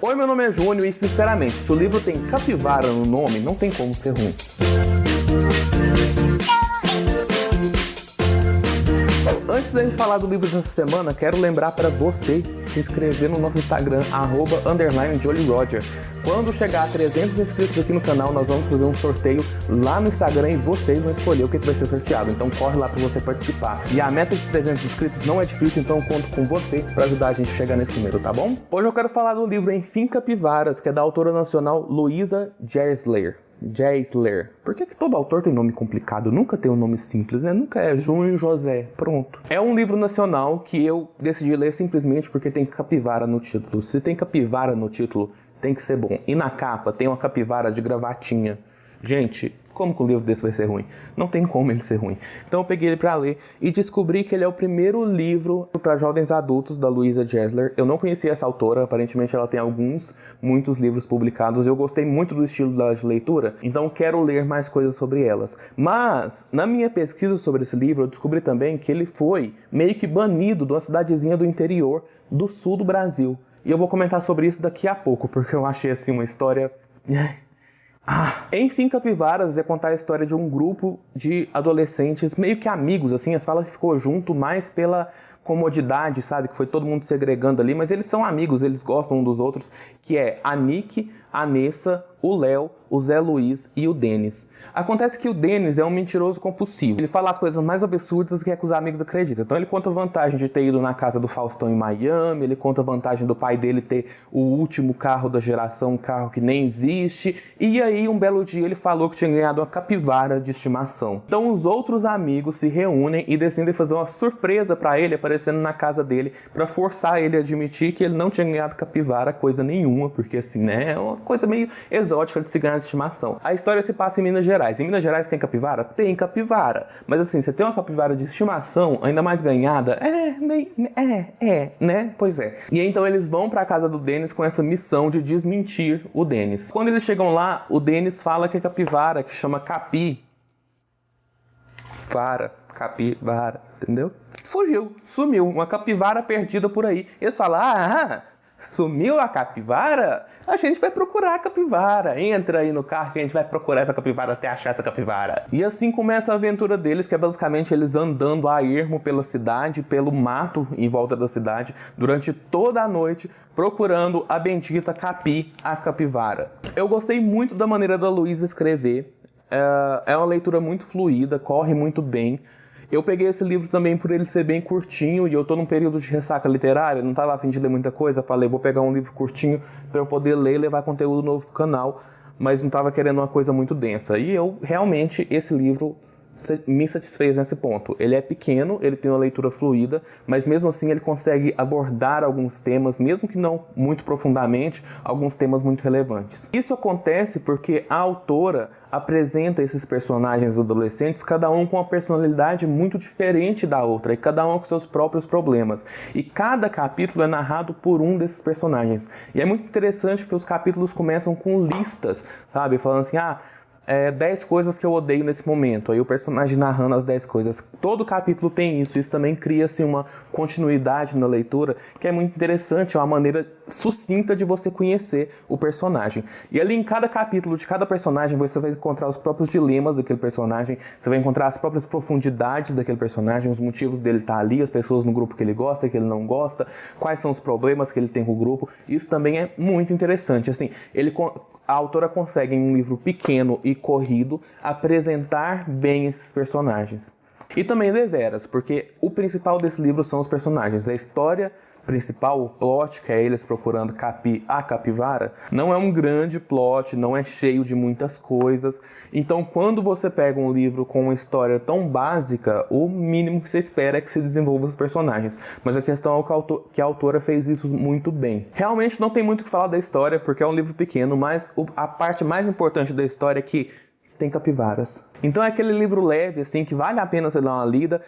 Oi, meu nome é Júnior e, sinceramente, se o livro tem capivara no nome, não tem como ser ruim. Antes da gente falar do livro dessa semana, quero lembrar para você se inscrever no nosso Instagram, @_JollyRoger. Quando chegar a 300 inscritos aqui no canal, nós vamos fazer um sorteio lá no Instagram e vocês vão escolher o que vai ser sorteado. Então corre lá para você participar. E a meta de 300 inscritos não é difícil, então eu conto com você para ajudar a gente a chegar nesse número, tá bom? Hoje eu quero falar do livro Enfim Capivaras, que é da autora nacional Louisa Geisler. Por que todo autor tem nome complicado? Nunca tem um nome simples, né? Nunca é Júnior José, pronto. É um livro nacional que eu decidi ler simplesmente porque tem capivara no título. Se tem capivara no título, tem que ser bom. E na capa tem uma capivara de gravatinha. Gente, como que um livro desse vai ser ruim? Não tem como ele ser ruim. Então eu peguei ele para ler e descobri que ele é o primeiro livro para jovens adultos da Louisa Geisler. Eu não conhecia essa autora, aparentemente ela tem muitos livros publicados. Eu gostei muito do estilo dela de leitura, então quero ler mais coisas sobre elas. Mas, na minha pesquisa sobre esse livro, eu descobri também que ele foi meio que banido de uma cidadezinha do interior do sul do Brasil. E eu vou comentar sobre isso daqui a pouco, porque eu achei assim uma história... Enfim Capivaras é contar a história de um grupo de adolescentes meio que amigos, assim, eles falam que ficou junto mais pela comodidade, sabe, que foi todo mundo segregando ali, mas eles são amigos, eles gostam um dos outros, que é a Nick, a Nessa, o Léo, o Zé Luiz e o Denis. Acontece que o Denis é um mentiroso compulsivo. Ele fala as coisas mais absurdas que os amigos acreditam. Então ele conta a vantagem de ter ido na casa do Faustão em Miami, ele conta a vantagem do pai dele ter o último carro da geração, um carro que nem existe. E aí, um belo dia, ele falou que tinha ganhado uma capivara de estimação. Então os outros amigos se reúnem e decidem fazer uma surpresa para ele, aparecendo na casa dele, para forçar ele a admitir que ele não tinha ganhado capivara coisa nenhuma, porque assim, né, é uma coisa meio exótica de se ganhar de estimação. A história se passa em Minas Gerais. Em Minas Gerais tem capivara? Tem capivara. Mas assim, você tem uma capivara de estimação, ainda mais ganhada, né? Pois é. E então eles vão pra casa do Denis com essa missão de desmentir o Denis. Quando eles chegam lá, o Denis fala que é capivara, que chama capivara, entendeu? Fugiu, sumiu, uma capivara perdida por aí. Eles falam, sumiu a capivara? A gente vai procurar a capivara. Entra aí no carro que a gente vai procurar essa capivara até achar essa capivara. E assim começa a aventura deles, que é basicamente eles andando a ermo pela cidade, pelo mato em volta da cidade, durante toda a noite, procurando a bendita a capivara. Eu gostei muito da maneira da Louisa escrever. É uma leitura muito fluida, corre muito bem. Eu peguei esse livro também por ele ser bem curtinho e eu tô num período de ressaca literária, não tava a fim de ler muita coisa, falei, vou pegar um livro curtinho para eu poder ler e levar conteúdo novo pro canal, mas não tava querendo uma coisa muito densa. E realmente, esse livro me satisfez nesse ponto. Ele é pequeno, ele tem uma leitura fluida, mas mesmo assim ele consegue abordar alguns temas, mesmo que não muito profundamente, alguns temas muito relevantes. Isso acontece porque a autora apresenta esses personagens adolescentes, cada um com uma personalidade muito diferente da outra, e cada um com seus próprios problemas. E cada capítulo é narrado por um desses personagens. E é muito interessante porque os capítulos começam com listas, sabe? Falando assim, 10 coisas que eu odeio nesse momento. Aí o personagem narrando as 10 coisas. Todo capítulo tem isso. Isso também cria-se uma continuidade na leitura que é muito interessante. É uma maneira sucinta de você conhecer o personagem. E ali em cada capítulo de cada personagem você vai encontrar os próprios dilemas daquele personagem. Você vai encontrar as próprias profundidades daquele personagem, os motivos dele estar ali, as pessoas no grupo que ele gosta, que ele não gosta, quais são os problemas que ele tem com o grupo. Isso também é muito interessante. Assim, a autora consegue, em um livro pequeno e corrido, apresentar bem esses personagens. E também deveras, porque o principal desse livro são os personagens. A história principal, o plot, que é eles procurando a capivara, não é um grande plot, não é cheio de muitas coisas. Então, quando você pega um livro com uma história tão básica, o mínimo que você espera é que se desenvolva os personagens. Mas a questão é que a autora fez isso muito bem. Realmente não tem muito o que falar da história, porque é um livro pequeno, mas a parte mais importante da história é que tem capivaras. Então é aquele livro leve, assim, que vale a pena você dar uma lida.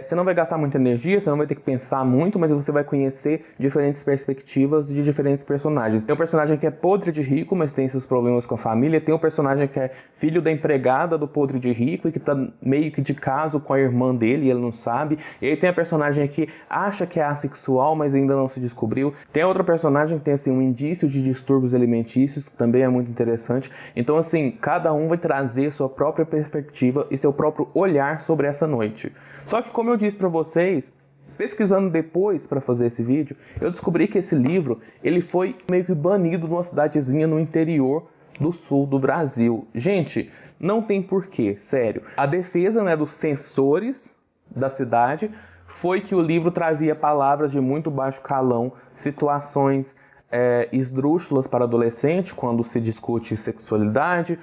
Você não vai gastar muita energia, você não vai ter que pensar muito, mas você vai conhecer diferentes perspectivas de diferentes personagens. Tem um personagem que é podre de rico, mas tem seus problemas com a família. Tem um personagem que é filho da empregada do podre de rico e que tá meio que de caso com a irmã dele e ele não sabe. E aí tem a personagem que acha que é assexual, mas ainda não se descobriu. Tem outra personagem que tem, assim, um indício de distúrbios alimentícios, que também é muito interessante. Então, assim, cada um vai trazer sua própria perspectiva e seu próprio olhar sobre essa noite. Só que, como eu disse para vocês, pesquisando depois para fazer esse vídeo, eu descobri que esse livro ele foi meio que banido numa cidadezinha no interior do sul do Brasil. Gente, não tem porquê, sério. A defesa, né, dos censores da cidade foi que o livro trazia palavras de muito baixo calão, situações esdrúxulas para adolescente, quando se discute sexualidade,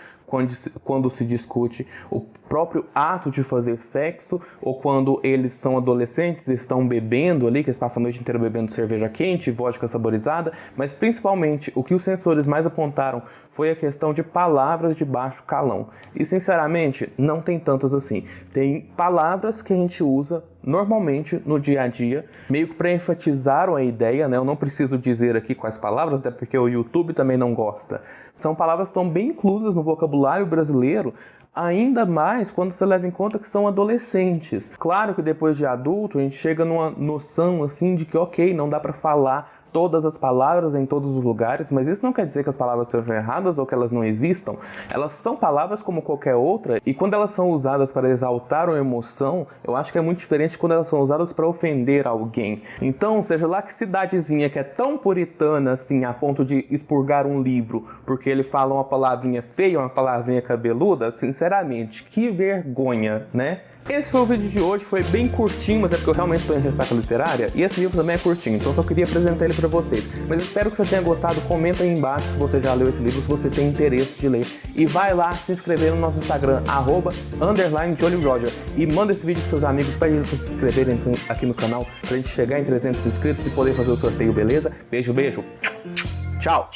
quando se discute o próprio ato de fazer sexo, ou quando eles são adolescentes e estão bebendo ali, que eles passam a noite inteira bebendo cerveja quente, vodka saborizada, mas principalmente o que os censores mais apontaram foi a questão de palavras de baixo calão. E sinceramente, não tem tantas assim. Tem palavras que a gente usa normalmente no dia a dia, meio que para enfatizar a ideia, né? Eu não preciso dizer aqui quais palavras, até porque o YouTube também não gosta. São palavras que estão bem inclusas no vocabulário brasileiro, ainda mais quando você leva em conta que são adolescentes. Claro que depois de adulto a gente chega numa noção assim de que ok, não dá para falar todas as palavras em todos os lugares, mas isso não quer dizer que as palavras sejam erradas ou que elas não existam. Elas são palavras como qualquer outra, e quando elas são usadas para exaltar uma emoção, eu acho que é muito diferente de quando elas são usadas para ofender alguém. Então, seja lá que cidadezinha que é tão puritana assim, a ponto de expurgar um livro porque ele fala uma palavrinha feia, uma palavrinha cabeluda, sinceramente, que vergonha, né? Esse foi o vídeo de hoje, foi bem curtinho, mas é porque eu realmente estou em ressaca literária, e esse livro também é curtinho, então eu só queria apresentar ele para vocês. Mas espero que você tenha gostado, comenta aí embaixo se você já leu esse livro, se você tem interesse de ler, e vai lá se inscrever no nosso Instagram, @_JollyRoger, e manda esse vídeo para seus amigos, para eles se inscreverem aqui no canal, pra gente chegar em 300 inscritos e poder fazer o sorteio, beleza? Beijo, beijo, tchau!